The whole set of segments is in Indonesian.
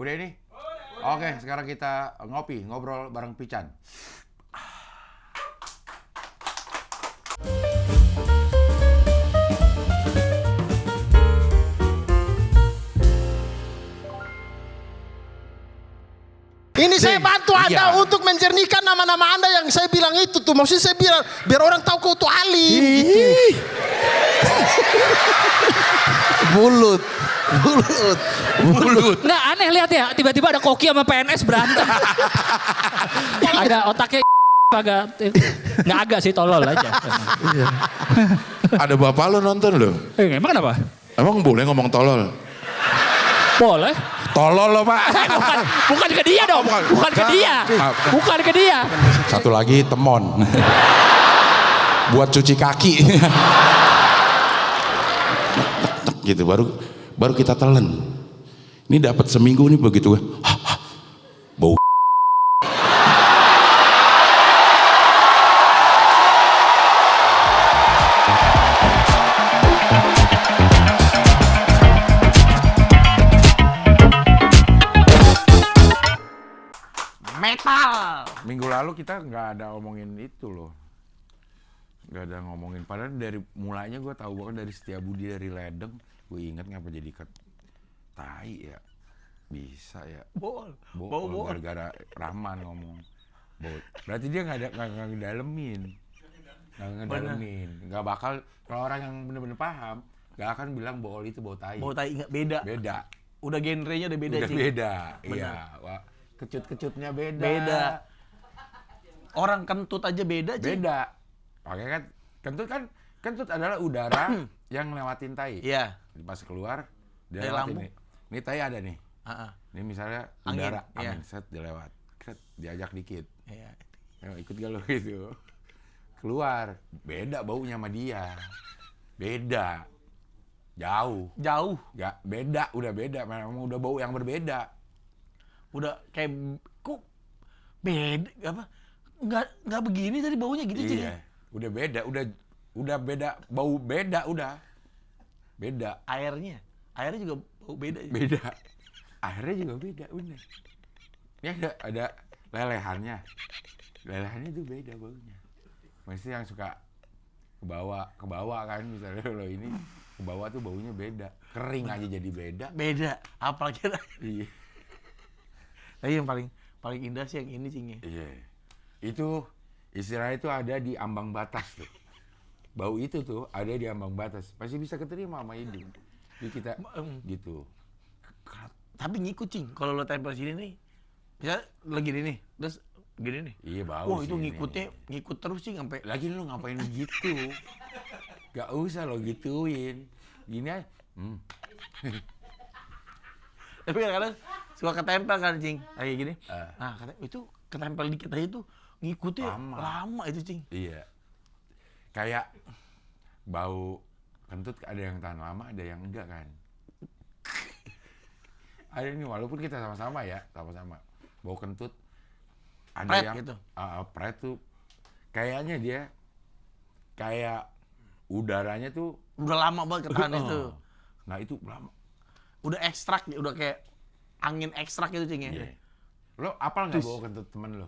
Udah ini? Oke, sekarang kita ngobrol bareng Pican. Ini saya bantu Anda untuk menjernihkan nama-nama Anda yang saya bilang itu tuh. Maksudnya saya bilang biar orang tahu kau tuh alim gitu. Bulut. Nggak aneh lihat ya, tiba-tiba ada Koki sama PNS berantem. Ada otaknya agak, nggak agak sih, tolol aja. Ada bapak lo nonton lo. Emang kenapa? Emang boleh ngomong tolol? Boleh. Tolol lo pak. Bukan ke dia dong, bukan ke dia. Bukan ke dia. Satu lagi temon. Buat cuci kaki. Gitu baru kita telan. Ini dapat seminggu nih begitu. Bau. Metal. Minggu lalu kita nggak ada ngomongin itu loh. Nggak ada ngomongin. Padahal dari mulanya gue tahu banget dari Setiabudi dari Ledeng. Gue inget ngapa jadi tai ya. Bisa ya. Bol. Gara-gara Rahman ngomong. Bol. Berarti dia nggak ngedalemin. Nggak bakal, kalau orang yang bener-bener paham, nggak akan bilang bol itu bau tai. Bau tai beda. Beda. Udah genrenya udah beda sih. Beda. Iya. Kecut-kecutnya beda. Orang kentut aja beda sih. Beda. Oke kan, kentut adalah udara yang ngelewatin tai. Iya. Pas keluar, dia Dari lewatin lambung. nih. Ini tai ada nih. Ini misalnya Angin, udara, iya. angin set dilewat. Diajak dikit. Iya. Ayo ikut gak lo gitu. Keluar, beda baunya sama dia. Beda. Jauh. Gak beda, udah beda. Memang udah bau yang berbeda. Udah kayak kok beda apa? Enggak begini tadi baunya gitu sih. Iya. Udah beda, udah beda, bau beda udah. Beda. Airnya juga bau beda. Beda. Airnya juga beda, bener. Ini ada lelehannya. Lelehannya itu beda baunya. Maksudnya yang suka ke bawah kan, misalnya lo ini ke bawah tuh baunya beda. Kering aja jadi beda. Beda. Apalagi Iya. tapi yang paling indah sih yang ini sih. Iya. Itu istilahnya itu ada di ambang batas tuh. Bau itu tuh ada di ambang batas. Pasti bisa keterima sama hidung. Jadi kita gitu. Tapi ngikut cing. Kalau lo tempel sini nih, bisa lagi nih, terus gini nih. Iya bau. Wah itu ngikut terus cing sampai. Lagi lu ngapain gitu? Gak usah lo gituin. Gini aja. Tapi kadang-kadang suka ketempel kan cing. Kayak gini. Nah itu ketempel di kita itu ngikutnya lama itu cing. Iya. Kayak bau kentut ada yang tahan lama, ada yang enggak kan. Ada ini walaupun kita sama-sama ya, sama-sama. Bau kentut ada Pret yang gitu. Pret tuh kayaknya dia kayak udaranya tuh Udah lama banget ketahan itu. Nah itu lama. Udah ekstrak, udah kayak angin ekstrak gitu cing ya. Iya. Lo apal nggak bau kentut temen lo?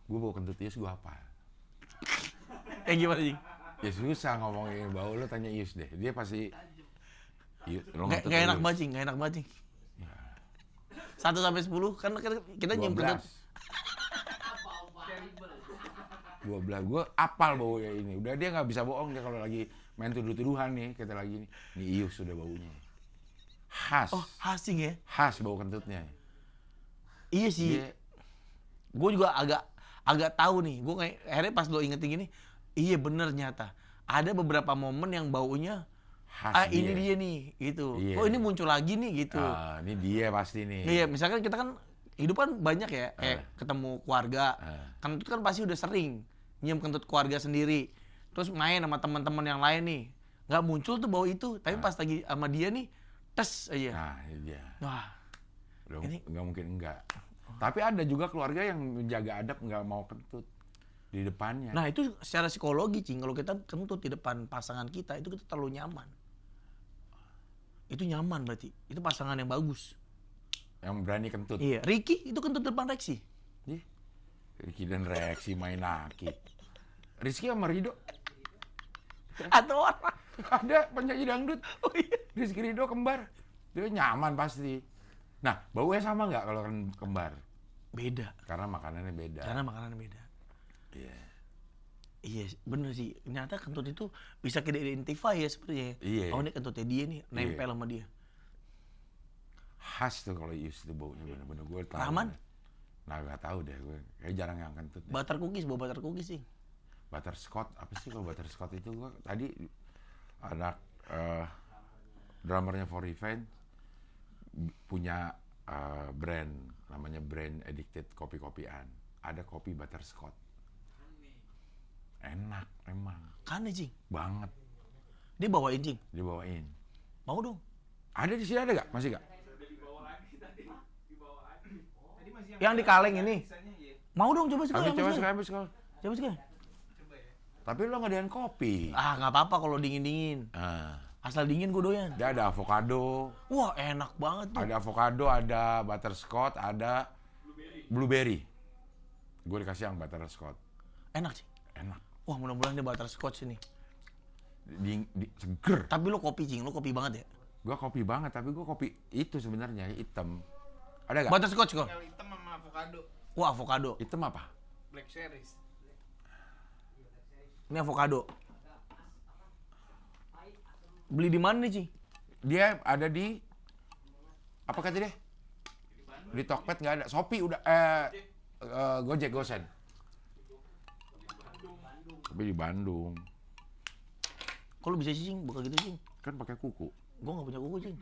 Gue bau kentut Ius, gue apal. Gimana cing? Ya susah ngomongin bau, lo tanya Ius deh. Dia pasti Nggak enak banget cing, nggak enak banget cing. 1 sampai 10 kan kita nyium kentut. 12. Gue apal baunya ini. Udah dia nggak bisa bohong dia kalau lagi main tuduh-tuduhan nih, kita lagi nih. Nih Ius sudah baunya. Khas. Oh, khas cing ya? Khas bau kentutnya. Iya sih. Gue juga agak tahu nih. Gue kayak akhirnya pas lo ingetin gini, iya bener nyata. Ada beberapa momen yang baunya Khas ini dia nih gitu. Iya. Oh ini muncul lagi nih gitu. Ini dia pasti nih. Iya, misalkan kita kan hidup kan banyak ya, kayak ketemu keluarga. Kan itu kan pasti udah sering nyium kentut keluarga sendiri. Terus main sama teman-teman yang lain nih. Nggak muncul tuh bau itu, tapi pas lagi sama dia nih, tes aja. Nah, ini dia. Wah, Ini nggak mungkin enggak. Tapi ada juga keluarga yang menjaga adab nggak mau kentut di depannya. nah itu secara psikologi cing, kalau kita kentut di depan pasangan kita itu kita terlalu nyaman. Itu nyaman berarti, itu pasangan yang bagus. Yang berani kentut. Iya, Ricky itu kentut depan Rexi. Ih, Ricky dan Rexi main aki. Rizky sama Rido. Atau orang. Ada penyanyi dangdut. Oh iya. Rizky Rido kembar. Dia nyaman pasti. Nah, baunya sama nggak kalau kembar? Beda. Karena makanannya beda. Karena makanannya beda. Iya. Iya, bener sih. Ternyata kentut itu bisa kita identify ya sebenarnya. Iya. Oh, ini kentutnya dia nih, nempel sama dia. Khas tuh kalau Ius itu baunya bener-bener gue tahu. Rahman? Nah, nggak tahu deh gue. Kayak jarang yang kentut. Deh. Butter cookies, bawa butter cookies sih. Butterscotch, apa sih kalau butterscotch itu gue tadi anak drummernya For Revenge punya brand namanya Brand Addicted kopi-kopian. Ada kopi butterscotch. Enak emang. Kan Cing? Banget. Dia bawain Cing? Dibawain. Mau dong? Ada di sini ada gak? Masih gak? Yang di kaleng ini? Mau dong coba sekali. Coba sekali. Coba sekali. Tapi lo ngadain kopi. Ah, nggak apa-apa kalau dingin-dingin. Nah, Asal dingin gue doyan. dia ada avocado. Wah, enak banget tuh. Ada avocado, ada butterscotch, ada blueberry. Gue dikasih yang butterscotch. Enak sih. Enak. Wah, mudah-mudahan dia butterscotch ini. Seger. Tapi lo kopi Cing, lo kopi banget ya? Gue kopi banget, tapi gue kopi itu sebenarnya hitam. Ada gak? Butterscotch kok? Yang hitam sama avocado. Wah, avocado. Hitam apa? Black Series. Ini avocado. Beli di mana nih, Cing? Dia ada di apa kata dia? Di Tokped nggak ada. Shopee udah Gojek Gosen. Tapi di Bandung Kok lo bisa sih, Cing? Buka gitu, Cing? kan pakai kuku. Gue nggak punya kuku, Cing.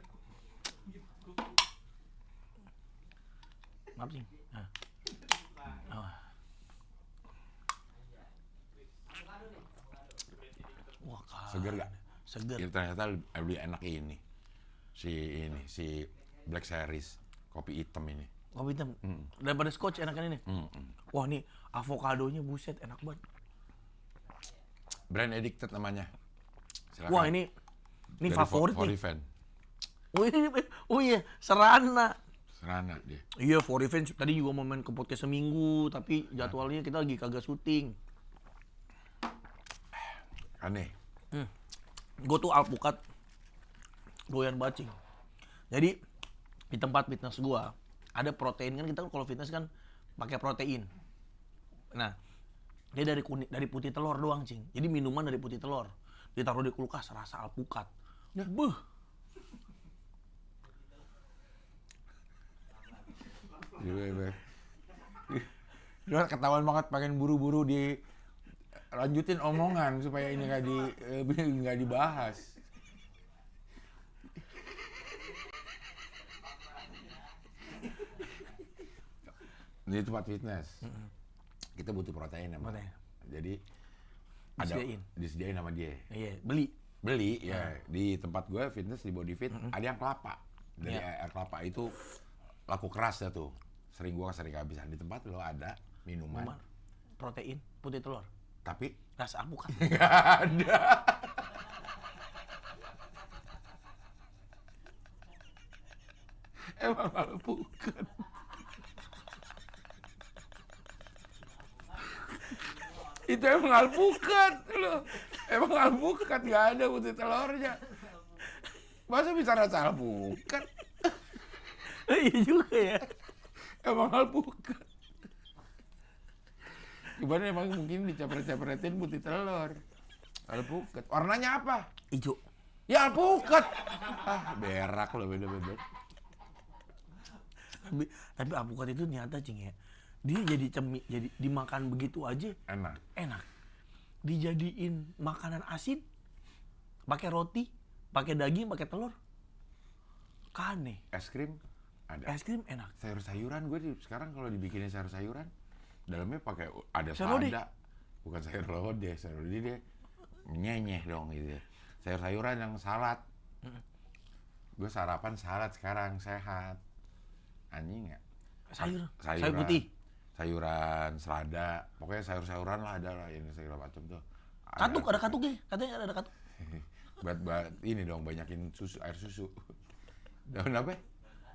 Maaf, Cing. Nah. Oh. Wah, Seger gak? Seger. Ya, ternyata lebih enak ini. Si Black Series kopi hitam ini. Kopi hitam. Daripada scotch enakan ini. Wah, nih avokadonya buset enak banget. Brand Addicted namanya. Silakan. Wah, ini Dari favorit For nih. Revenge. Oh iya, Serana. Serana dia. Iya, For Revenge tadi juga mau main ke podcast seminggu, tapi jadwalnya kita lagi kagak syuting. Aneh. Gue tuh alpukat doyan bacing. Jadi di tempat fitness gua ada protein, kan kita kalau fitness kan pakai protein. Nah, dia dari putih telur doang, Cing. Jadi minuman dari putih telur. Ditaruh di kulkas rasa alpukat. Beuh. Dia ketahuan banget pengen buru-buru lanjutin omongan supaya ini nggak dibahas. Di tempat fitness kita butuh protein emang. Protein. Jadi disediain sama dia. Iya, beli. Ya di tempat gue fitness di Body Fit ada yang kelapa. Dari air kelapa itu laku keras dah tuh. Sering kehabisan. Di tempat lo ada minuman. Protein putih telur. Tapi Rasa alpukat. nggak ada. Emang alpukat. Itu emang alpukat loh. Emang alpukat, nggak ada putih telurnya. Masa bisa rasa alpukat? Iya juga ya. Emang alpukat. Gimana emang mungkin dicapret-capretin putih telur. Alpukat. Warnanya apa? Ijo. Ya alpukat. Ah, berak loh beda-beda. Tapi alpukat itu nyata, Cing ya. Dia jadi jadi dimakan begitu aja Enak. Dijadiin makanan asin, pakai roti, pakai daging, pakai telur. Kane. Es krim ada. Es krim enak. Sayur-sayuran sekarang kalau dibikinin sayur-sayuran dalamnya pakai ada Sayur lodeh. selada. Bukan sayur lodeh, sayur lodeh dia nyenyeh dong gitu. Sayur-sayuran yang salad. Gue sarapan salad sekarang sehat. Anjing ya. Sayur putih. Sayuran, selada, pokoknya sayur-sayuran lah ada lah yang segala macam tuh. Katuk, ada katuknya. Katanya ada katuk. Buat ini dong banyakin air susu. Daun apa?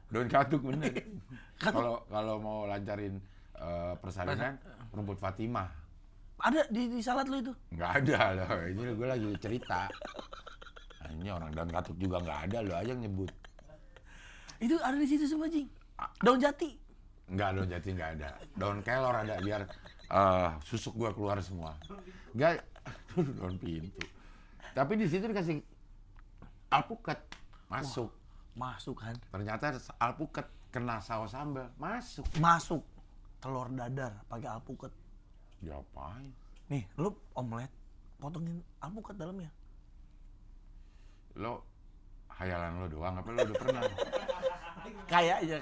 Daun katuk bener. Kalau mau lancarin persalinan rumput Fatimah. Ada di salad lu itu? Nggak ada loh, ini gue lagi cerita. Nah, ini orang daun katuk juga nggak ada, lo aja yang nyebut. Itu ada di situ semua, Cing. Daun jati. Nggak, daun jati nggak ada. Daun kelor ada, biar susuk gue keluar semua. Nggak, daun pintu. Tapi di situ dikasih alpukat, masuk. Masuk kan? Ternyata alpukat kena saus sambal, masuk. Masuk. Telur dadar pakai alpukat. Diapain? Nih, lu omelet potongin alpukat dalamnya. Lo hayalan lo doang, apa lo udah pernah? Kayaknya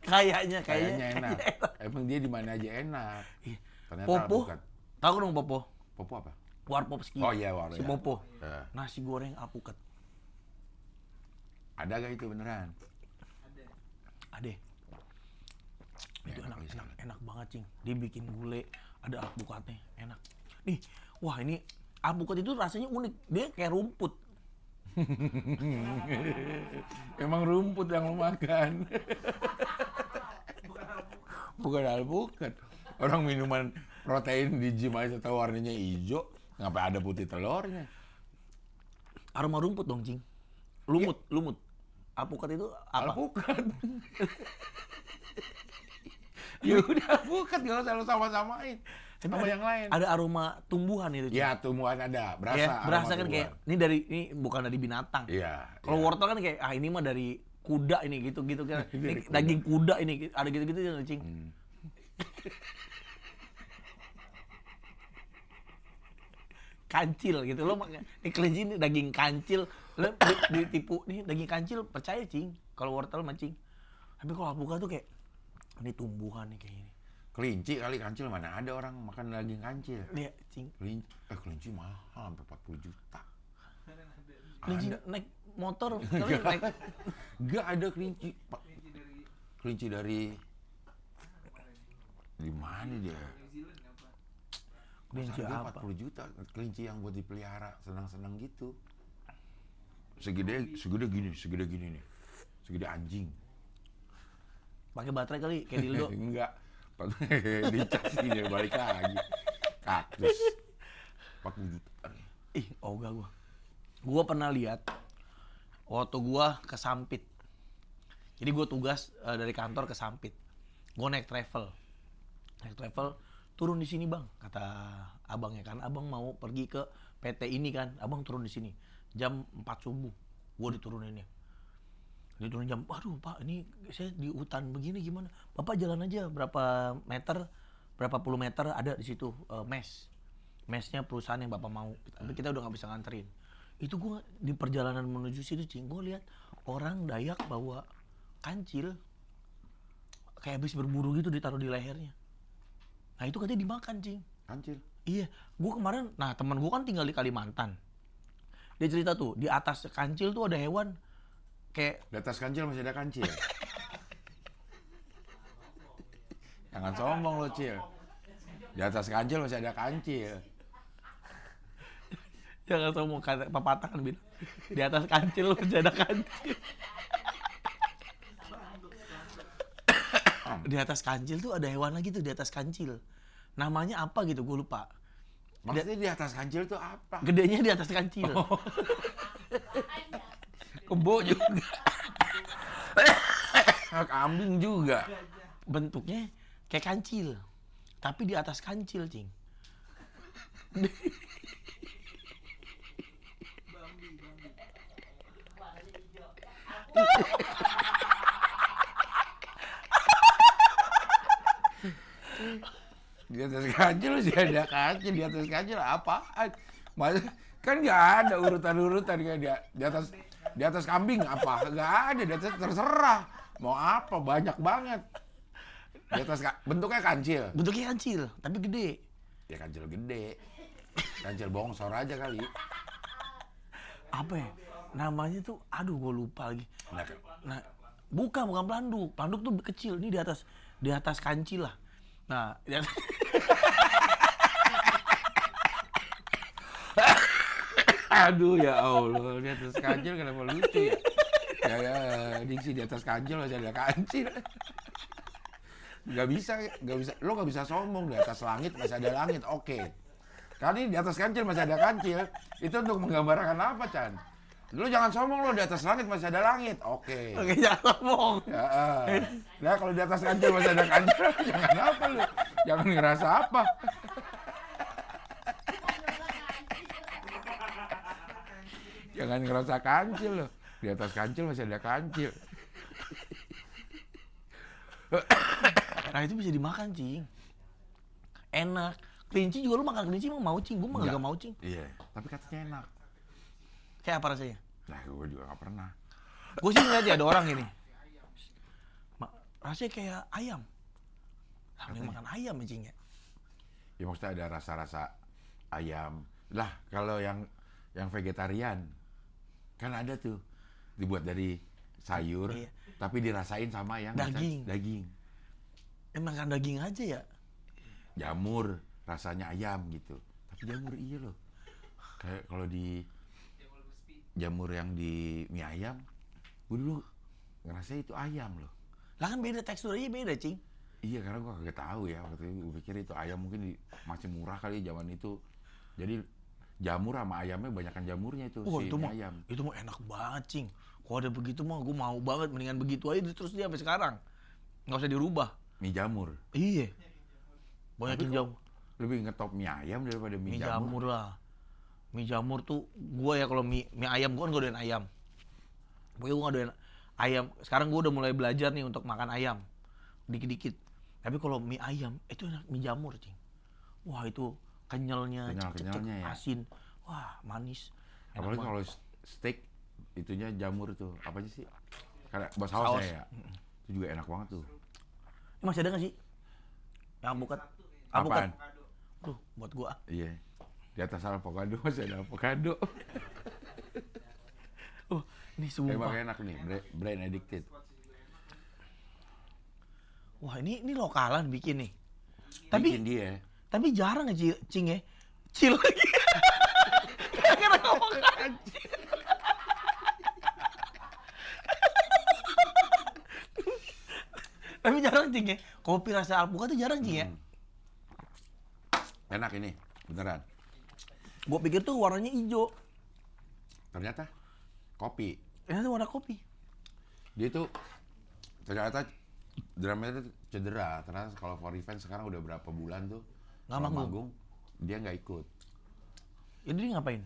Kayaknya kayaknya enak. Emang dia di mana aja enak. Iya. Ternyata Popo. alpukat. Tahu dong Popo? Popo apa? Warpopski. Oh iya, war, Si ya. Popo. Ya. Nasi goreng alpukat. Ada gak itu beneran? Ade. Itu enak banget, Cing. Dibikin gulai, ada alpukatnya, enak. Nih, wah ini alpukat itu rasanya unik. Dia kayak rumput. Emang rumput yang lo makan. Bukan alpukat. Orang minuman protein di gym aja tahu warnanya hijau, ngapain ada putih telurnya? Aroma rumput dong, Cing. Lumut. Alpukat itu apa? Alpukat. Ya udah alpukat, gak usah lo sama-samain sama yang lain. Ada aroma tumbuhan itu, Cing. Ya tumbuhan ada, berasa. Ya, aroma berasa kan tumbuhan. kayak ini bukan dari binatang. Iya. Kalau iya. wortel kan kayak ini mah dari kuda ini gitu kan. Dari Ini kuda. daging kuda ini ada gitu-gitu ya, Cing. Kancil gitu lo makan. Ini kelinci ini daging kancil. Lo ditipu nih daging kancil percaya, Cing. Kalau wortel mah, Cing. Tapi kalau alpukat tuh kayak ini tumbuhan nih kayak ini. Kelinci kali kancil, mana ada orang makan daging kancil. Dia, Cing. Kelinci mahal sampai 40 juta. Kelinci Ada. naik motor kali naik. Enggak ada kelinci. Kelinci dari mana dia? Kelinci Harga apa? 40 juta. Kelinci yang buat dipelihara, senang-senang gitu. Segede gini nih. Segede anjing. Pakai baterai kali kayak dildo. Enggak. Dicas ini balik lagi. Kaktus. 40 juta. Ih, ogah gua. Gua pernah lihat waktu gua ke Sampit. Jadi gua tugas dari kantor ke Sampit. Gua naik travel. Turun di sini, Bang, kata abangnya kan. Abang mau pergi ke PT ini kan. Abang turun di sini. Jam 4 subuh. Gua dituruninnya. Diturun jam, waduh Pak, ini saya di hutan begini gimana? Bapak jalan aja berapa puluh meter ada di situ mesnya perusahaan yang Bapak mau. Tapi kita udah nggak bisa nganterin. Itu gua di perjalanan menuju situ, Cing, gua lihat orang Dayak bawa kancil kayak habis berburu gitu ditaruh di lehernya. Nah itu katanya dimakan, Cing. Kancil. Iya, gua kemarin, nah teman gua kan tinggal di Kalimantan. Dia cerita tuh di atas kancil tuh ada hewan kayak Di atas kancil masih ada kancil. Jangan sombong lo, Cil. Di atas kancil masih ada kancil. jangan sombong kata pepatah kan bilang di atas kancil masih ada kancil. Di atas kancil tuh ada hewan lagi tuh di atas kancil. Namanya apa gitu gue lupa. Maksudnya di atas kancil tuh apa? Gedenya di atas kancil. Kebo juga. Kambing juga. Bentuknya kayak kancil. Tapi di atas kancil, Cing. Di atas kancil masih ada kancil. Di atas kancil apaan? Kan nggak ada urutan-urutan kayak di atas kambing apa? Nggak ada. Di atas terserah. Mau apa? Banyak banget. Di atas bentuknya kancil. Bentuknya kancil, tapi gede. Ya kancil gede. Kancil bongsor aja kali. Apa ya? Namanya tuh, aduh gue lupa lagi. Nah, Nah, bukan pelanduk. Pelanduk tuh kecil. Ini di atas kancil lah. Nah, aduh ya Allah, di atas kancil kenapa lucu ya? Ya, diksi di atas kancil masih ada kancil. Gak bisa. Lo gak bisa sombong di atas langit masih ada langit. Oke. Karena ini di atas kancil masih ada kancil. Itu untuk menggambarkan apa, Chan? Lo jangan sombong lo di atas langit masih ada langit. Oke. Oke, jangan ngomong. Ya, nah kalau di atas kancil masih ada kancil, jangan apa lo? Jangan ngerasa apa? Jangan ngerasa kancil lo. Di atas kancil masih ada kancil. Nah itu bisa dimakan, Cing. Enak. Kelinci juga lu makan kelinci emang mau, Cing? Gue mah gak mau, Cing. Iya, tapi katanya enak. Kayak apa rasanya? Nah, gue juga gak pernah. Gue sih ngeliat ya ada orang ini. Rasanya kayak ayam. Namanya makan ayam ya, Cing ya? Ya maksudnya ada rasa-rasa ayam. Lah, kalau yang vegetarian, kan ada tuh. Dibuat dari sayur, Iya. tapi dirasain sama yang Daging. daging. Emang kan daging aja ya? Jamur, rasanya ayam gitu. Tapi jamur iya loh. Kayak kalau di jamur yang di mie ayam, gue dulu ngerasa itu ayam loh. Lah kan beda teksturnya beda, Cing. Iya, karena gue kagak tahu ya. Waktu itu gue pikir itu ayam mungkin masih murah kali zaman itu. Jadi jamur sama ayamnya banyakan jamurnya itu si itu mie mah ayam. itu mah enak banget, Cing. Kalau ada begitu mah gue mau banget, mendingan begitu aja terus dia sampai sekarang. Nggak usah dirubah. Mie jamur. Iya. Banyakin Tapi kok jamur. lebih ngetop mie ayam daripada mie, Mie jamur. jamur lah. Mie jamur tuh gue ya kalau mie ayam gue kan gak doyan ayam. Pokoknya gue gak doyan ayam. Sekarang gue udah mulai belajar nih untuk makan ayam. Dikit-dikit. Tapi kalau mie ayam itu enak mie jamur, Cing. Wah itu kenyalnya, Kenyal-kenyalnya ya. asin. Wah manis. Enak Apalagi banget. kalau steak itunya jamur tuh. Apa aja sih? Karena sausnya ya. Itu juga enak banget tuh. Ini masih ada gak sih? Yang alpukat. Apaan? Tuh buat gua. Iya. Di atas avocado masih ada avocado. Ini Emang sumpah. enak nih, brain addicted. Wah ini lokalan bikin nih. Bikin dia. Tapi jarang ya Cing ya. Cil lagi. Kira-kira ngomong anjing. Tapi jarang, Cing ya. Kopi rasa alpukat tuh jarang, Cing ya. Enak ini, beneran. Gua pikir tuh warnanya hijau. Ternyata kopi. Ternyata warna kopi. Dia tuh ternyata drumnya tuh cedera. Ternyata kalau for event sekarang udah berapa bulan tuh Nggak kalau manggung. dia nggak ikut. Jadi dia ngapain?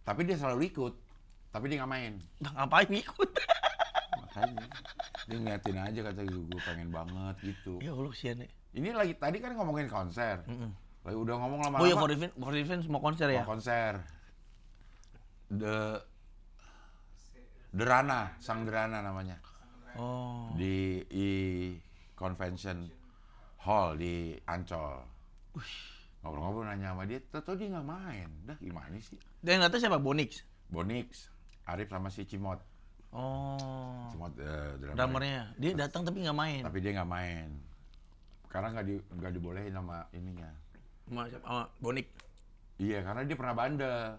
Tapi dia selalu ikut. Tapi dia nggak main. Nah, ngapain ikut? Makanya dia ngeliatin aja kata gue pengen banget gitu. Ya Allah kesian ya. Ini lagi tadi kan ngomongin konser. Lagi udah ngomong lama-lama. Oh iya for event semua konser ya? Mau konser. Derana, Sang Derana namanya. Oh. Di convention hall di Ancol. Ngobrol-ngobrol nanya sama dia, tau dia nggak main. Dah gimana sih? Dia nggak tahu siapa Bonix. Bonix, Arif sama si Cimot. Oh. Cimot Drummernya. Dia datang tapi nggak main. Tapi dia nggak main. Karena nggak dibolehin sama ininya. Sama Bonix. Iya, karena dia pernah bandel.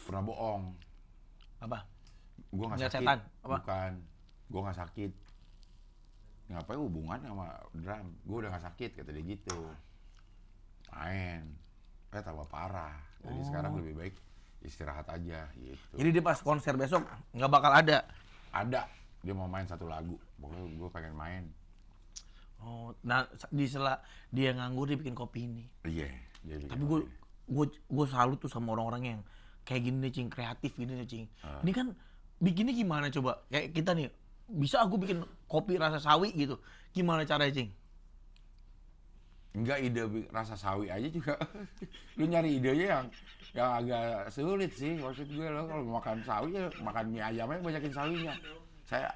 Pernah bohong. Apa? Gue nggak Ngeliat sakit. setan, apa? Bukan. Gue nggak sakit. Ngapain hubungan sama drum? Gue udah nggak sakit, kata dia gitu. Main. Tambah parah. Jadi sekarang lebih baik istirahat aja gitu. Jadi dia pas konser besok nggak bakal ada. Ada. Dia mau main satu lagu. Pokoknya gue pengen main. Oh, nah di sela dia nganggur dia bikin kopi ini. Iya. Dia bikin Tapi kopi. gue salut tuh sama orang-orang yang kayak gini nih, Cing, kreatif gini nih, Cing. Ini kan bikinnya gimana coba? Kayak kita nih, bisa aku bikin kopi rasa sawi gitu. Gimana caranya, Cing? Enggak, ide rasa sawi aja juga. Lu nyari idenya yang agak sulit sih. Maksud gue lo kalau makan sawi ya makan mie ayamnya banyakin sawinya. Saya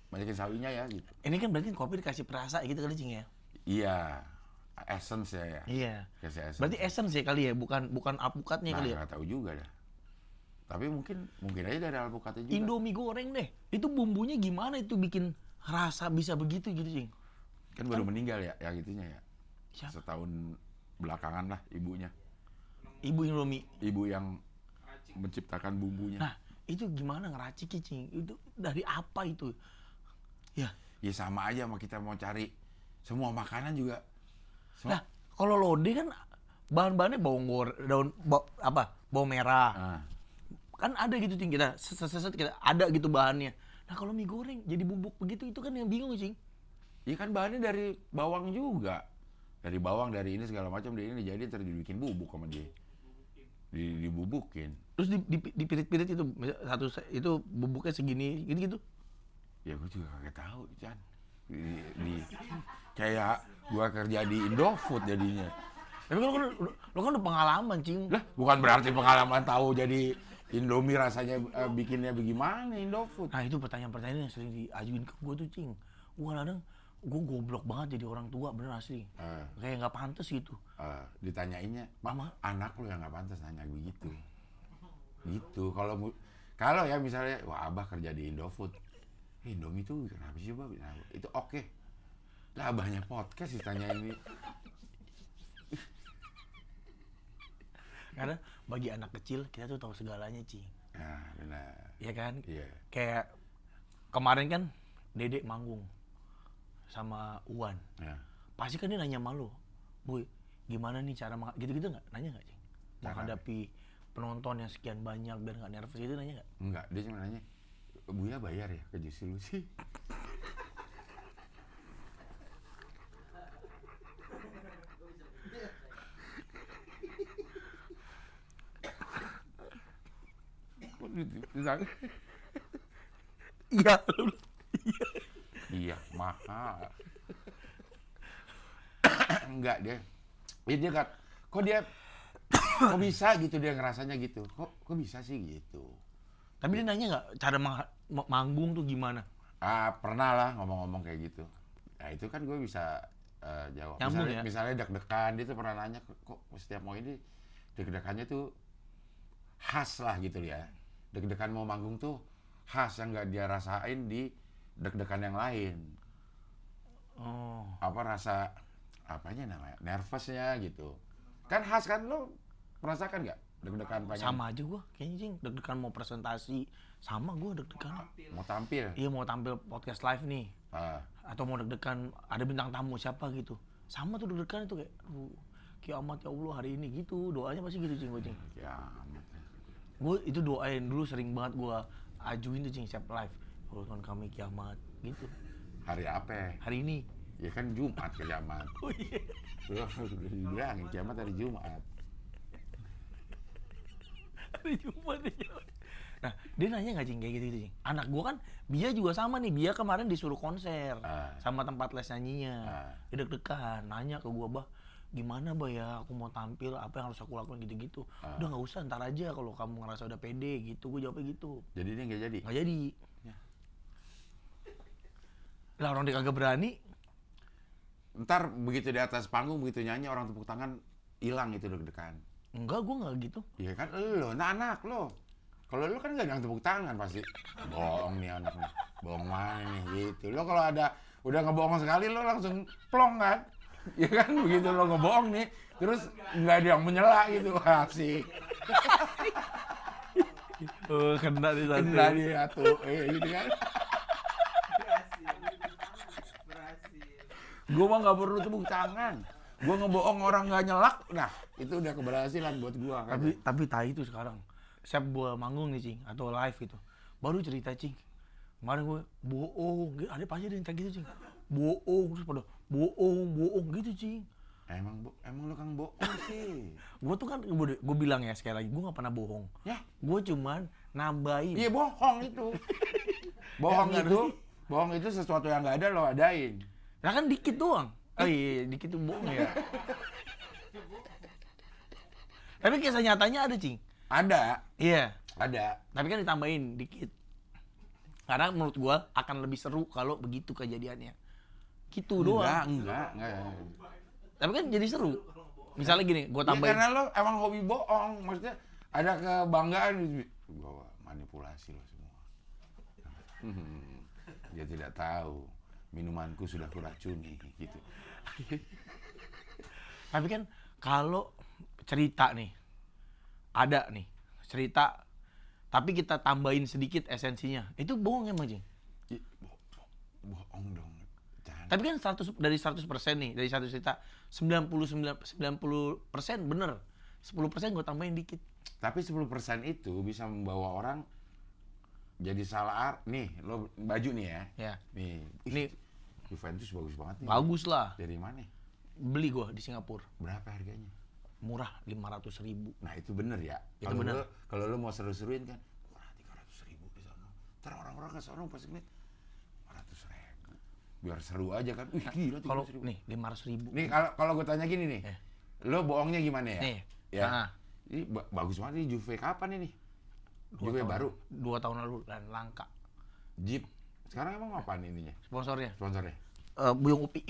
banyakin sawinya ya gitu. Ini kan berarti kopi dikasih perasa gitu kali, Cing ya? Iya. Essence ya. Iya. Kasih essence. Berarti essence ya kali ya, bukan alpukatnya Nah, kali ya? nggak tahu juga dah. Tapi mungkin aja dari alpukatnya juga. Indomie goreng deh. Itu bumbunya gimana itu bikin rasa bisa begitu gitu, Cing? Kan baru meninggal ya, yang itunya ya. Siapa? Setahun belakangan lah ibunya. Ibu Indomie. Ibu yang menciptakan bumbunya. Nah, Itu gimana ngeracik cing? Itu dari apa itu? Ya. Ya sama aja sama kita mau cari semua makanan juga. Nah, kalau lodeh kan bahan-bahannya bawang merah. Ah. Kan ada gitu cing, kita seset kita ada gitu bahannya. Nah, kalau mie goreng jadi bubuk begitu itu kan yang bingung cing. Iya kan bahannya dari bawang juga. Dari bawang, dari ini segala macam, dari ini jadi terus dibikin bubuk sama dia. Dibubukin. Terus dipirit-pirit itu itu bubuknya segini gitu. Ya gue juga kagak tahu, Chan. Kayak gua kerja di Indofood jadinya. Tapi lo kan udah pengalaman cing. Lah, bukan berarti pengalaman tahu jadi Indomie rasanya bikinnya bagaimana Indofood. Nah, itu pertanyaan-pertanyaan yang sering diajuin ke gue tuh cing. Gue kadang gue goblok banget jadi orang tua, bener asli. Kayak nggak pantas gitu. Ditanyainnya, mama anak lo yang nggak pantas nanya begitu. Gitu. Kalau ya misalnya, wah abah kerja di Indofood. Indomie itu kenapa sih Bang? Nah, itu oke. Lah abahnya podcast ditanya ini. Karena bagi anak kecil kita tuh tahu segalanya cing. Nah, benar. Iya kan? Iya. Kayak kemarin kan Dedek manggung sama Uwan. Ya. Pasti kan dia nanya malu, Boy, gimana nih cara gitu-gitu nggak? Nanya nggak cing? Menghadapi penonton yang sekian banyak biar nggak nervous gitu nanya nggak? Enggak, dia cuma nanya, Buya bayar ya ke Juicy Lucy? Iya. Iya, mahal. Enggak dia. Dia kan, kok bisa gitu dia ngerasanya gitu. Kok bisa sih gitu. Tapi dia nanya nggak cara manggung tuh gimana? Pernah lah ngomong-ngomong kayak gitu. Nah itu kan gue bisa jawab. Nyambung Misalnya deg-degan, dia tuh pernah nanya, kok setiap mau ini deg-degannya tuh khas lah gitu ya. Deg-degan mau manggung tuh khas yang nggak dia rasain di deg-degan yang lain. Oh. Rasa apanya namanya? Nervousnya gitu. Kan khas kan, lo merasakan nggak? Deg-degan pengen. Sama aja gue, kayaknya cing. Deg-degan mau presentasi, sama gue deg-degan. Mau tampil. Iya mau tampil podcast live nih. Atau mau deg-degan ada bintang tamu siapa gitu. Sama tuh deg-degan itu kayak, kiamat ya Allah hari ini gitu. Doanya pasti gitu cing gue cing. Kiamat. Gue itu doain dulu sering banget gue ajuin tuh cing siap live. Urusan kami kiamat gitu. Hari apa? Hari ini. Ya kan Jumat kiamat. Oh iya. Udah dibilangin kiamat hari Jumat. Hari Jumat ya. Nah, dia nanya nggak cing kayak gitu cing. Anak gue kan, Bia juga sama nih. Bia kemarin disuruh konser sama tempat les nyanyinya. Dia deg-degan, nanya ke gue, bah, gimana bah ya? Aku mau tampil, apa yang harus aku lakukan gitu-gitu. Udah nggak usah, ntar aja kalau kamu ngerasa udah pede gitu. Gue jawabnya gitu. Jadi dia nggak jadi. Nggak jadi. Ya. Lah orang dia kagak berani. Ntar begitu di atas panggung, begitu nyanyi orang tepuk tangan hilang itu deg-degan. Enggak, gue nggak gitu. Iya kan lo, anak lo. Kalau lo kan nggak ada yang tepuk tangan pasti. Bohong nih anak nih. Bohong mana nih gitu. Lo kalau udah ngebohong sekali lo langsung plong kan. Ya kan begitu lo ngebohong nih, terus nggak ada yang menyela gitu. Asik. Kena di satu. Kena di satu. Gitu kan. Gue mah nggak perlu tepuk tangan. Gue ngebohong orang nggak nyelak, nah itu udah keberhasilan buat gue. Kan? Tapi tai itu sekarang. Siap gue manggung nih cing, atau live gitu. Baru cerita cing. Kemarin gue bohong, ada pasti ada yang kayak gitu cing. Bohong, terus pada bohong gitu cing. Emang lu kan bohong sih. Gue tuh kan, gue bilang ya sekali lagi, gue nggak pernah bohong. Ya, gue cuman nambahin. iya bohong itu. Bohong itu sesuatu yang nggak ada lo adain. Nah kan dikit doang. Oh iya, dikit tuh bohong ya. Tapi kisah nyatanya ada cing. Ada. Iya. Ada. Tapi kan ditambahin dikit. Karena menurut gua akan lebih seru kalau begitu kejadiannya. Gitu doang. Enggak. Tapi kan jadi seru. Misalnya gini, gua tambahin. Ya, karena lo emang hobi bohong. Maksudnya ada kebanggaan. Gua manipulasi lo semua. Dia tidak tahu. Minumanku sudah kuracuni gitu. Tapi kan kalau cerita nih, ada nih cerita tapi kita tambahin sedikit esensinya. Itu bohong emang, Cing? Bohong dong. Jangan. Tapi kan 100% nih, dari 100 cerita 90% bener. 10% gue tambahin dikit. Tapi 10% itu bisa membawa orang jadi salah nih, lo baju nih ya. Ya. Nih, Ini Juventus bagus banget nih. bagus lah. Dari mana? Beli gue di Singapura. Berapa harganya? Murah, 500.000. Nah itu bener ya. Itu Kalau bener. kalau lo mau seru-seruin kan, wah 300.000 di sana. Ntar orang-orang ke sana pasti ngeliat 500.000. Biar seru aja kan. Wih gila Kalau 300.000. nih 500.000. Nih kalau gue tanya gini nih, lo bohongnya gimana ya? Nih. Ya. Ah. Ini bagus banget nih Juve kapan ini? Juve baru. 2 tahun lalu dan langka. Jeep. Sekarang emang apaan ininya? Sponsornya Sponsornya? Buyung Upi.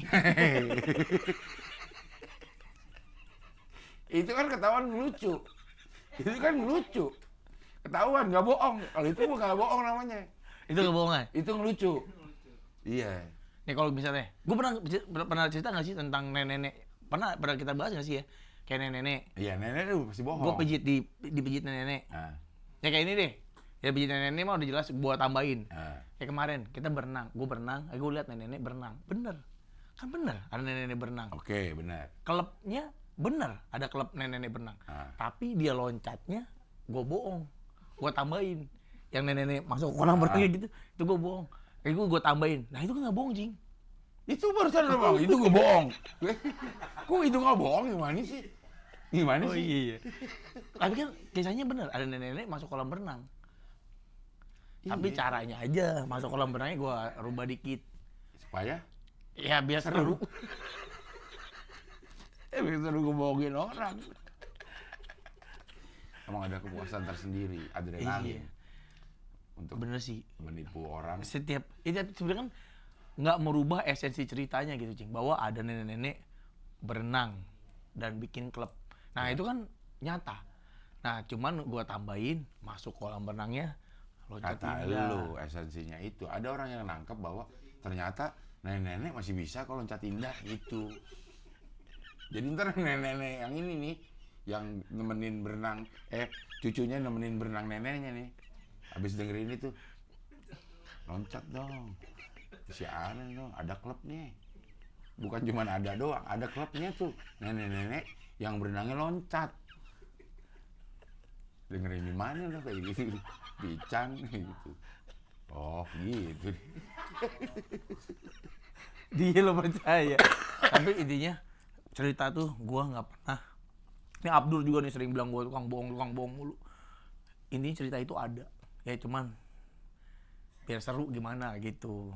Itu kan ketahuan lucu. Itu kan lucu. Ketahuan nggak bohong. Kalau itu nggak bohong namanya. Itu kebohongan. Itu ngelucu. Iya. Nih kalau misalnya, gue pernah cerita nggak sih tentang nenek-nenek? Pernah kita bahas nggak sih ya? Kayak nenek-nenek. Iya, nenek itu pasti bohong. Gue dipijit nenek-nenek. Nah, Ya kayak ini deh. Ya pijit nenek-nenek mah udah jelas gua tambahin. nah. Kayak kemarin kita berenang, gue berenang, gue lihat nenek-nenek berenang. Bener. Kan bener ada nenek-nenek berenang. Oke, benar. Klubnya bener ada klub nenek-nenek berenang. Ah. Tapi dia loncatnya gue bohong. Gue tambahin. Yang nenek-nenek masuk kolam berenang kayak gitu, itu gue bohong. Kayak gue tambahin. Nah itu kan nggak bohong, Jing. Itu barusan lo bohong. Itu gue bohong. Kok itu nggak bohong? Gimana sih? Gimana sih? Iya. Tapi kan kisahnya bener, ada nenek-nenek masuk kolam berenang. Tapi Iya. caranya aja masuk kolam berenangnya gue rubah dikit. Supaya? Ya biar seru. Biar seru ngebohongin orang. Emang ada kepuasan tersendiri, adrenalin. Iya. Untuk Bener sih. menipu orang. Setiap itu sebenarnya kan nggak merubah esensi ceritanya gitu, Cing. Bahwa ada nenek-nenek berenang dan bikin klub. Nah itu kan nyata. Nah cuman gue tambahin masuk kolam berenangnya. Kata lu esensinya itu. Ada orang yang nangkep bahwa ternyata nenek-nenek masih bisa kalau loncat indah itu. Jadi ntar nenek-nenek yang ini nih, yang nemenin berenang, cucunya nemenin berenang neneknya nih. Habis dengerin itu, loncat dong. Si aneh dong, ada klubnya. Bukan cuma ada doang, ada klubnya tuh. Nenek-nenek yang berenangnya loncat. Dengerin di mana lo kayak gitu? Pican gitu. Oh gitu. Dia lo percaya. Tapi intinya cerita tuh gua nggak pernah. Ini Abdul juga nih sering bilang gua tukang bohong mulu. Ini cerita itu ada. Ya cuman biar seru gimana gitu.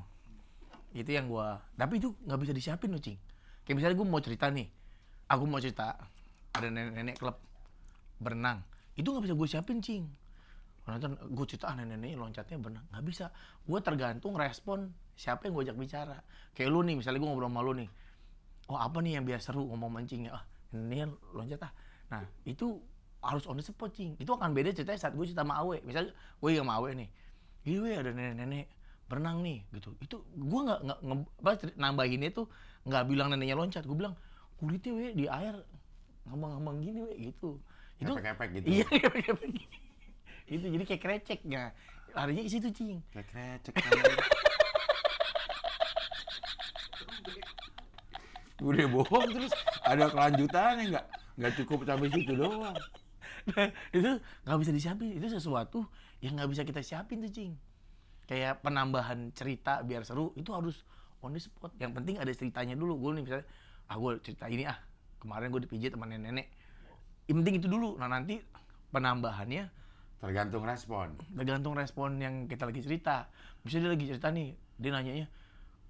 Itu yang gua. Tapi itu nggak bisa disiapin loh, Cing. Kayak misalnya gua mau cerita nih. Aku mau cerita ada nenek-nenek klub berenang. Itu nggak bisa gue siapin, Cing. Nonton gue cerita nenek-nenek loncatnya berenang. Nggak bisa. Gue tergantung respon siapa yang gue ajak bicara. Kayak lu nih, misalnya gue ngobrol sama lu nih. Oh apa nih yang biar seru ngomong mancingnya? Ah nenek loncat ah. Nah itu harus on the spot, Cing. Itu akan beda ceritanya saat gue cerita sama Awe. Misalnya gue sama Awe nih. Iya ada nenek-nenek berenang nih gitu. Itu gue nggak nambahinnya tuh nggak bilang neneknya loncat. Gue bilang kulitnya we di air ngambang-ngambang gini we gitu. Itu Kepek-kepek gitu. Iya, kepek-kepek. Itu jadi kayak krecek ya. Larinya ke situ, Cing. Kayak krecek. Udah bohong terus ada kelanjutannya nggak cukup sampai situ doang. Nah, itu nggak bisa disiapin. Itu sesuatu yang nggak bisa kita siapin tuh, Cing. Kayak penambahan cerita biar seru itu harus on the spot. Yang penting ada ceritanya dulu. Gue nih misalnya, gue cerita ini kemarin gue dipijit sama nenek. Yang penting itu dulu. Nah nanti penambahannya Tergantung respon yang kita lagi cerita. Misalnya dia lagi cerita nih, dia nanyanya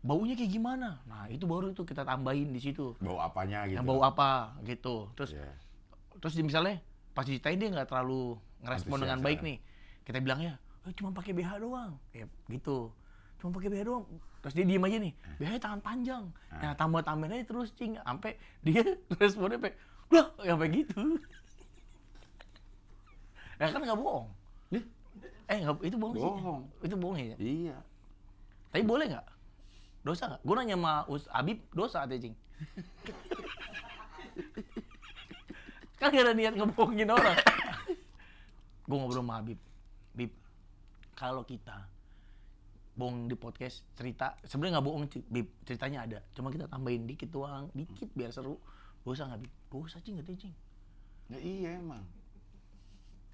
baunya kayak gimana. Nah itu baru itu kita tambahin di situ. Bau apanya gitu. Yang bau apa gitu. Terus Yeah. terus misalnya pas diceritain dia nggak terlalu ngerespon dengan baik Antusias, nih. Kita bilangnya, cuma pakai BH doang. Ya gitu. Cuma pakai BH doang. Terus dia diem aja nih. BH tangan panjang. Nah tambah-tambahin aja terus, Cing. Sampai dia responnya sampai, lah sampai gitu. Nah kan nggak bohong. Nggak, itu bohong sih. Bohong. Itu bohong ya. Iya. Tapi boleh nggak? Dosa nggak? Gue nanya sama Habib, dosa atau Cing? Kan gak ada niat ngebohongin orang. Gue ngobrol sama Habib. Bib, kalau kita bohong di podcast cerita, sebenarnya nggak bohong, Bib, ceritanya ada, cuma kita tambahin dikit doang, dikit biar seru. Dosa nggak, Bib? Dosa, Cing, katanya, Cing. Ya iya emang.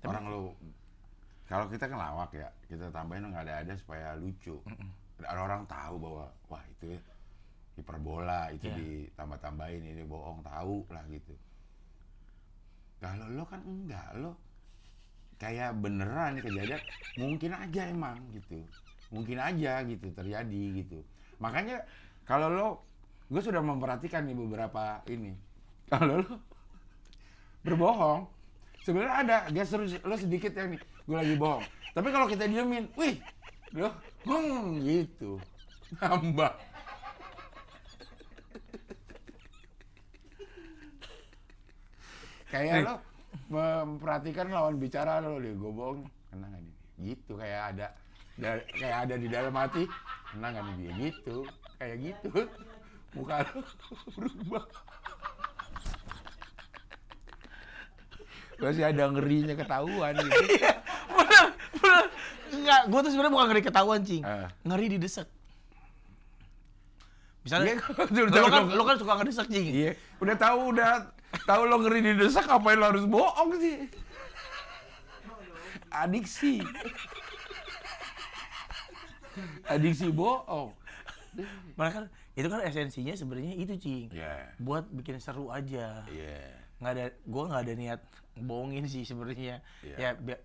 Orang lu, kalau kita kan lawak ya, kita tambahin nggak ada supaya lucu. Orang tahu bahwa wah itu hiperbola, itu ditambah-tambahin, ini bohong, tahu lah gitu. Kalau lo kan enggak, lo kayak beneran kejadian, mungkin aja emang gitu. Mungkin aja gitu terjadi gitu. Makanya kalau lo, gue sudah memperhatikan nih beberapa ini. Kalau lo berbohong, sebenarnya ada gestur lo sedikit yang nih, gue lagi bohong. Tapi kalau kita diemin, wih, lo gitu, nambah. Kayak lo memperhatikan lawan bicara lo, gue bohong, kena nggak nih? Gitu kayak ada di dalam hati, kena nggak nih dia gitu, kayak gitu, muka lo berubah. Masih ada ngerinya ketahuan gitu. Bener. Enggak, gue tuh sebenarnya bukan ngeri ketahuan, Cing. Ngeri didesak. Misalnya, lo kan suka ngedesak, Cing. Iya, udah tahu lo ngeri didesak, ngapain lo harus bohong sih? Adiksi bohong. Malah kan itu kan esensinya sebenarnya itu, Cing. Iya. Buat bikin seru aja. Iya. Gue nggak ada niat bohongin sih sebenarnya. Iya. Ya biar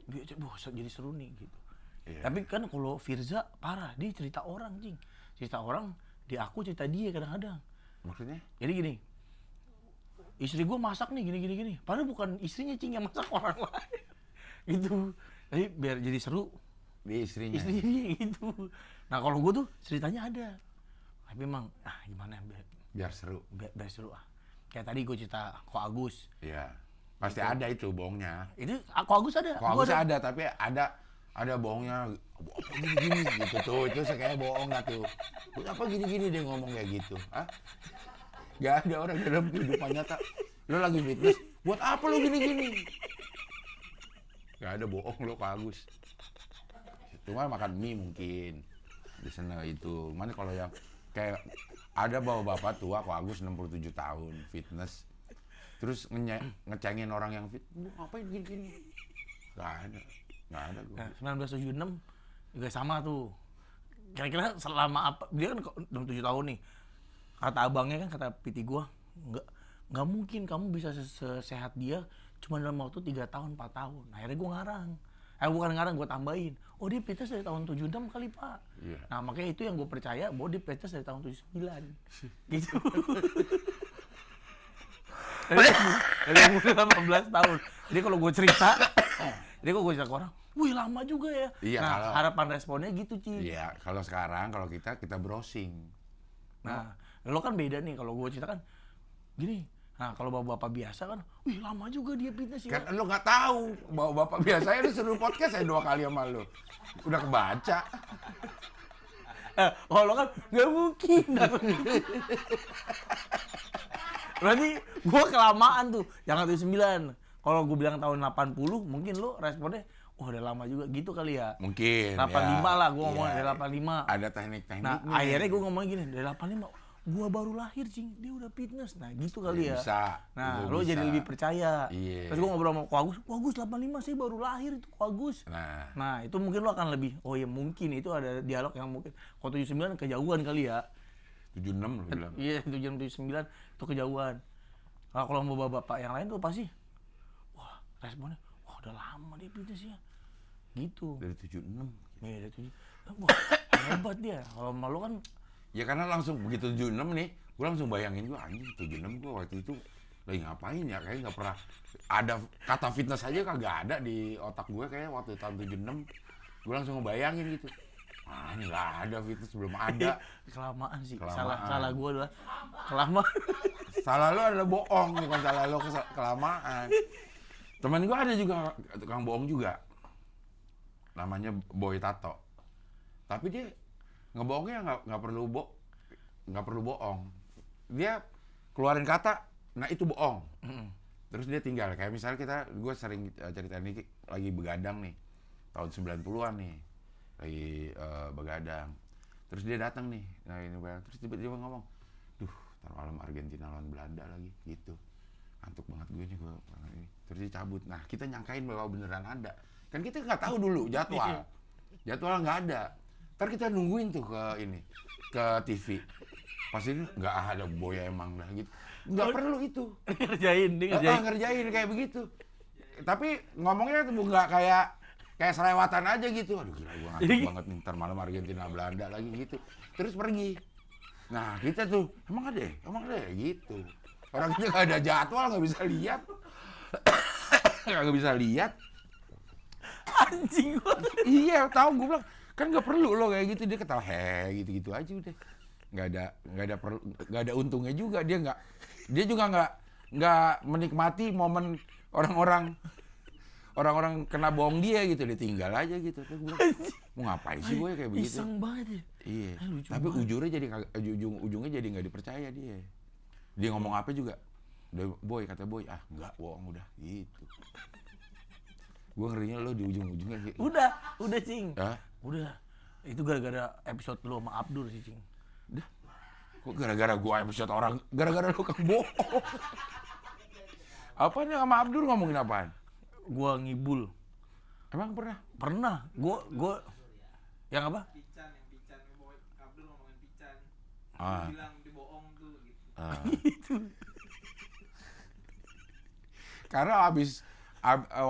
jadi seru nih gitu. Iya. Tapi kan kalau Firza parah, dia cerita orang, Cing. Cerita orang, di aku cerita dia kadang-kadang. Maksudnya? Jadi gini, istri gue masak nih gini. Padahal bukan istrinya, Cing, yang masak, orang lain. Gitu. Tapi biar jadi seru, Dia istrinya. istrinya dia gitu. Nah kalau gue tuh ceritanya ada. Tapi emang, gimana Biar seru. biar seru ah. Kayak tadi gue cerita Ko Agus. Iya. Pasti ada itu bohongnya. Itu Ko Agus ada. Kok Gua Agus ada, tapi ada bohongnya. Apa gini-gini gitu tuh. Itu kayak bohong nggak tuh. Apa gini-gini dia ngomong kayak gitu? Hah? Gak ada orang dalam kehidupan nyata. Lo lagi fitness, buat apa lo gini-gini? Gak ada bohong lo Kak Agus. Cuma makan mie mungkin. Di sana itu. Mana kalau yang kayak ada bapak tua Kak Agus 67 tahun fitness. Terus ngecengin orang yang fit. Ngapain gini-gini? Gak ada gue. Nah, 1976 juga sama tuh. Kira-kira selama apa? Dia kan 67 tahun nih. Kata abangnya kan, kata PT gua, nggak mungkin kamu bisa sesehat dia cuma dalam waktu 3 tahun, 4 tahun. Nah, akhirnya gua ngarang. Bukan ngarang, gua tambahin. Oh, dia fitness dari tahun 76 kali, Pak. Iya. Nah, makanya itu yang gua percaya bahwa dia fitness dari tahun 79. Gitu. Dari umur 18 tahun. Jadi kalau gua cerita ke orang, wih lama juga ya. Iya, nah, harapan responnya gitu, Ci. Iya, kalau sekarang kalau kita browsing. Nah, lo kan beda nih, kalau gue cerita kan gini. Nah, kalau bapak-bapak biasa kan, wih lama juga dia fitness ya. Kan lo nggak tahu bahwa bapak biasanya lu suruh podcast saya 2 kali sama lo. Udah kebaca. Lo kan nggak mungkin. Berarti gue kelamaan tuh, jangan 79. Kalau gue bilang tahun 80, mungkin lo responnya, udah lama juga gitu kali ya. Mungkin 85 ya. lah, gue ngomong Iya. dari 85. Ada teknik-tekniknya. Nah, akhirnya gue ngomong gini, dari 85, gue baru lahir, Cing, dia udah fitness. Nah, gitu kali ya. Bisa. Nah, Itu lo bisa. jadi lebih percaya. Iya. Terus gue ngobrol sama Ko Agus 85 sih baru lahir itu Ko Agus. Nah, itu mungkin lo akan lebih, oh ya mungkin itu ada dialog yang mungkin, kalau 79 kejauhan kali ya. 76 lo bilang. Iya, 79 itu kejauhan. Nah, kalau mau bapak-bapak yang lain tuh pasti, wah responnya, wah udah lama dia fitness ya. Gitu. Dari 76. Iya, dari 7. Wah, hebat dia. Kalau malu kan, Ya karena langsung begitu 76 nih, gue langsung bayangin gue anjing 76 gue waktu itu lagi ngapain ya, kayaknya nggak pernah ada kata fitness aja kagak ada di otak gue kayak waktu tahun 76. Gue langsung ngebayangin gitu. Ini nggak ada fitness, belum ada. kelamaan sih. Kelamaan. Salah gue adalah kelamaan. Salah lo adalah bohong, bukan salah lo kelamaan. Temen gue ada juga tukang bohong juga. Namanya Boy Tato. Tapi dia ngebohongnya nggak perlu bohong. Dia keluarin kata, nah itu bohong. Terus dia tinggal. Kayak misalnya gue sering cerita ini lagi begadang nih, tahun 90-an nih. begadang. Terus dia datang nih, nah ini begadang. Terus tiba-tiba ngomong, duh, ntar malam Argentina lawan Belanda lagi, gitu. Ngantuk banget gue nih, terus dia cabut. Nah, kita nyangkain bahwa beneran ada. Kan kita nggak tahu dulu jadwal. Jadwal nggak ada. Ntar kita nungguin tuh ke TV. Pasti nggak ada Boy emang dah gitu. Nggak perlu itu. Ngerjain, dia ngerjain. Ngerjain kayak begitu. Tapi ngomongnya tuh nggak kayak selewatan aja gitu. Aduh gila, gue ngantuk banget nih, ntar malam Argentina Belanda lagi gitu. Terus pergi. Nah kita tuh, emang ada gitu. Orang kita nggak ada jadwal, nggak bisa lihat. Nggak bisa lihat. Anjing gua. Iya, tahu gue bilang kan nggak perlu lo kayak gitu. Dia ketawa gitu aja udah. Nggak ada untungnya juga. Dia juga nggak menikmati momen orang-orang kena bohong dia gitu. Dia tinggal aja gitu. Terus gue bilang, mau ngapain sih gue kayak begitu? Iseng banget ya. Iya. Tapi ujungnya jadi nggak dipercaya dia. Dia ngomong apa juga. Kata Boy, enggak bohong udah gitu. Gue ngerinya lo di ujung-ujungnya gitu. Udah Cing. Hah? Udah. Itu gara-gara episode lu sama Abdur sih Cing. Udah. Kok gara-gara gue episode orang, gara-gara lo kan bohong. Apaan yang sama Abdur ngomongin apaan? Gua ngibul. Emang pernah? Pernah. Gua yang apa? Pican Abdul ngomongin Pican. Ah. Dia bilang dibohong tuh gitu. Gitu. Karena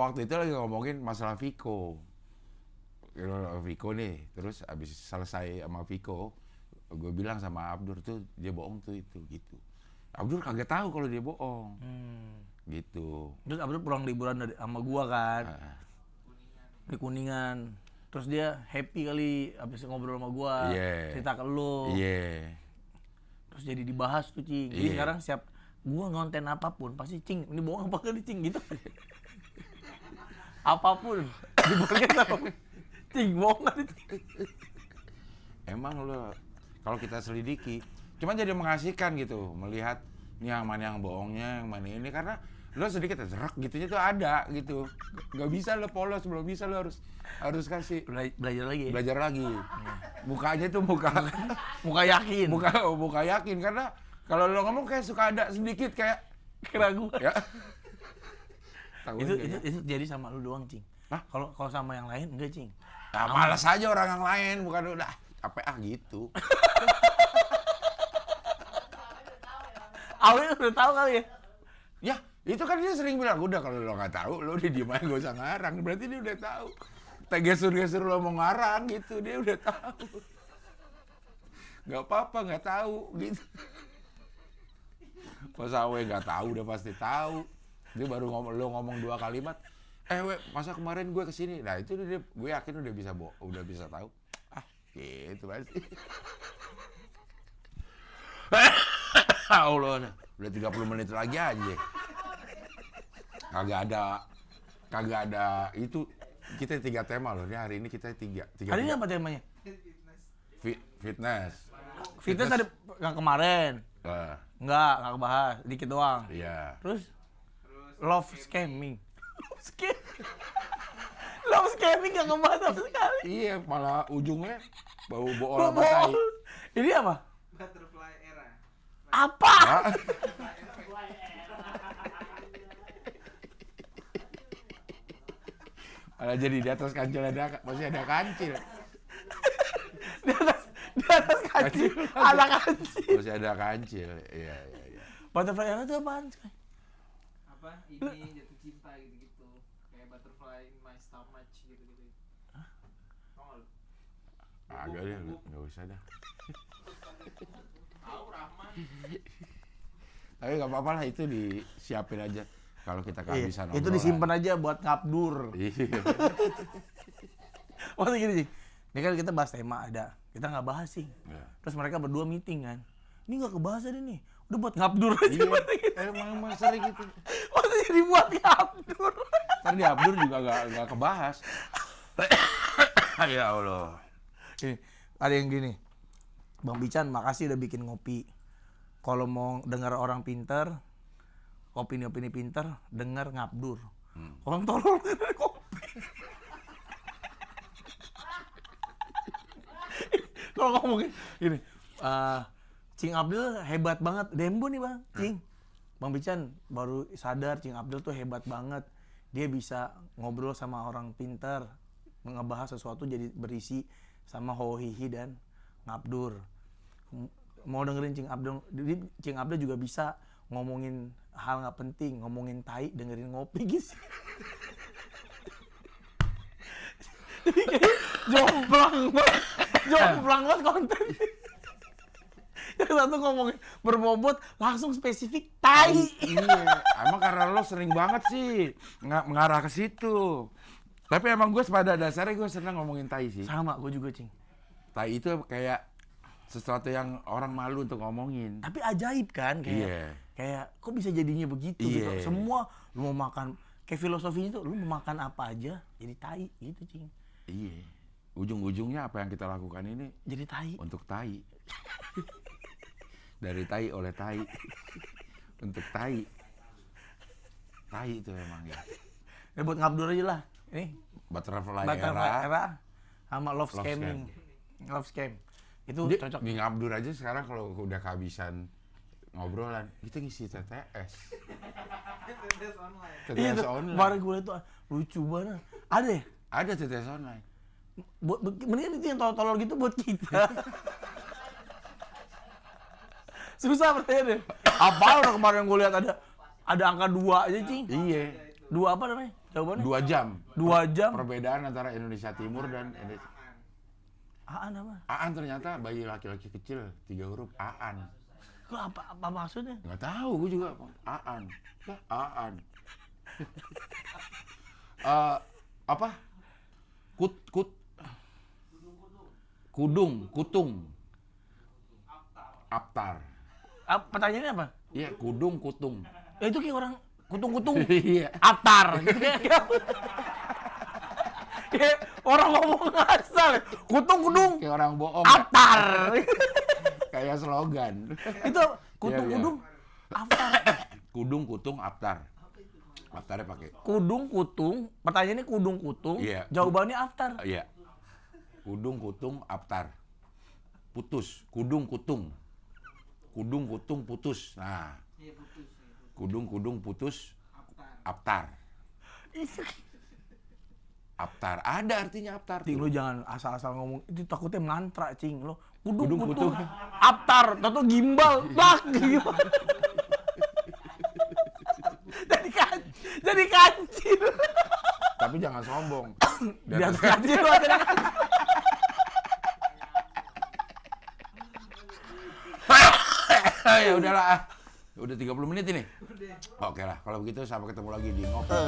waktu itu lagi ngomongin masalah Viko. Viko nih, terus abis selesai sama Viko, gue bilang sama Abdur tuh dia bohong tuh itu gitu. Abdur kagak tahu kalau dia bohong. Gitu. Terus Abdur pulang liburan sama gua kan. Di Kuningan. Terus dia happy kali abis ngobrol sama gua. Iya. Cerita ke lu. Iya. Terus jadi dibahas tuh Cing. Jadi Iya. sekarang siap gua ngonten apapun pasti Cing, ini bohong apa kali Cing gitu. Apapun dibohongin apa? Cing, bohong kali Cing. Emang lo kalau kita selidiki, cuma jadi mengasihkan gitu melihat yang mana yang bohongnya, yang mana ini, karena lo sedikit jerak gitunya tuh ada gitu. Gak bisa lo polos, belum bisa lo harus kasih Belajar lagi ya? belajar lagi. Mukanya tuh muka yakin. muka yakin, karena kalau lo ngomong kayak suka ada sedikit kayak keraguan. ya. Tahu Itu aja, ya. jadi sama lu doang Cing. Hah? Kalau sama yang lain enggak Cing. Nah, malas aja orang yang lain, bukan udah capek gitu. Awalnya udah tahu kali ya. Ya, itu kan dia sering bilang, udah kalau lo nggak tahu, lo udah diem aja gak usah ngarang. Berarti dia udah tahu. Gesur-gesur lo mau ngarang gitu, dia udah tahu. Nggak apa-apa, nggak tahu gitu. Pas Awe nggak tahu, udah pasti tahu. Dia baru lo ngomong 2 kalimat, masa kemarin gue kesini? Nah itu dia, gue yakin udah bisa tahu. Gitu pasti. Allah, udah 30 menit lagi aja. Kagak ada itu. Kita 3 tema loh. Ini hari ini kita 3. Hari ini apa temanya? Fitness. Fitness ada yang kemarin. Enggak kebahas, dikit doang. Iya. Terus love scamming. Love scamming gak ngebahas sama sekali. Iya, malah ujungnya bau orang tai. Ini apa? Butterfly era. Apa? Hah? Malah jadi di atas kancil masih ada kancil. Di atas kancil, ada kancil. Masih ada kancil. Iya. Butterfly era itu apaan? Apa? Ini jatuh cinta gitu-gitu. Kayak butterfly in my stomach gitu-gitu. Tau gak lu? Agak deh, nggak usah dah. Tahu Rahman. Tapi nggak apa-apa lah, itu disiapin aja. Kalau kita kehabisan Itu obrolan. disimpan aja buat ngabdur. Iya. Maksudnya gini sih. Ini kan kita bahas tema ada. Kita nggak bahas sih. Iya. Terus mereka berdua meeting kan. Ini nggak kebahas tadi nih. Udah buat ngabdur aja. Iya. Maksudnya gitu. Emang sering gitu. Maksudnya dibuat ngabdur. Ntar di Abdur juga nggak kebahas. Ya Allah. Ini, ada yang gini. Bang Bican, makasih udah bikin ngopi. Kalau mau dengar orang pinter, opini-opini pinter, dengar ngabdur. Orang tolol dengar kopi. Kalau ngomongin gini, Cing Abdul hebat banget. Dembo nih bang, Cing. Bang Bican baru sadar Cing Abdul tuh hebat banget. Dia bisa ngobrol sama orang pintar, ngebahas sesuatu jadi berisi sama Hohihi dan Ngabdur. Mau dengerin Cing Abdul, jadi Cing Abdul juga bisa ngomongin hal nggak penting, ngomongin tai, dengerin ngopi gitu. Jomplang banget konten. Yang satu ngomongin berbobot, langsung spesifik tai. Iya, emang karena lo sering banget sih mengarah ke situ. Tapi emang gue pada dasarnya gue seneng ngomongin tai sih. Sama, gue juga Cing. Tai itu kayak sesuatu yang orang malu untuk ngomongin. Tapi ajaib kan, kayak kok bisa jadinya begitu gitu. Semua lu mau makan, kayak filosofinya tuh lu mau makan apa aja jadi tai gitu Cing. Iya. Ujung-ujungnya apa yang kita lakukan ini Jadi tai. untuk tai. Dari tai oleh tai. Untuk tai. Tai itu emang ya. Ya buat Ngabdur aja lah. Ini Butterfly era sama love Love scamming. Love scam. Itu Dia, cocok. di Ngabdur aja sekarang kalau udah kehabisan ngobrolan, kita ngisi TTS. TTS online. Iya TTS tuh, online. kemarin gue liat tuh lucu banget. Ada ya? Ada TTS online. Mendingan itu yang tolol-tolol gitu buat kita. Susah pertanyaannya. Apa udah kemarin gue lihat ada angka 2 aja Cing. Iya. 2 apa namanya? Jawabannya? 2 jam. 2 jam. Perbedaan antara Indonesia Timur dan Indonesia. Aan apa? Aan ternyata bayi laki-laki kecil 3 huruf Aan. Kok apa maksudnya? Nggak tahu, gue juga Aan. Ya, Aan. Apa? Kutung. Aptar. Pertanyaannya apa? Iya, kutung. Itu kayak orang kutung-kutung. Iya. Atar. Gitu kayak orang ngomong asal. Kutung-kutung. Kayak orang bohong. Atar. Kayak slogan. Itu kutung-kutung. Atar. Kutung, aptar. Aptarnya pakai. Kudung-kutung. Pertanyaannya kudung-kutung. Iya. Jawabannya aftar. Iya. Kutung, aptar. Putus. Kutung, putus. Nah. Iya putus. Kudung, putus. Aptar. Aptar. Aptar. Ada artinya aptar. Cing, tuh. lu jangan asal-asal ngomong. Itu takutnya mantra, Cing. Lo Kudung, kudung-kutung. kutung. Aptar. Tahu gimbal. Bak. Jadi kancil. Tapi jangan sombong. Di atas kancil lu ada kancil. Ya udahlah. Udah 30 menit ini. Oke lah, kalau begitu sampai ketemu lagi di ngobrol.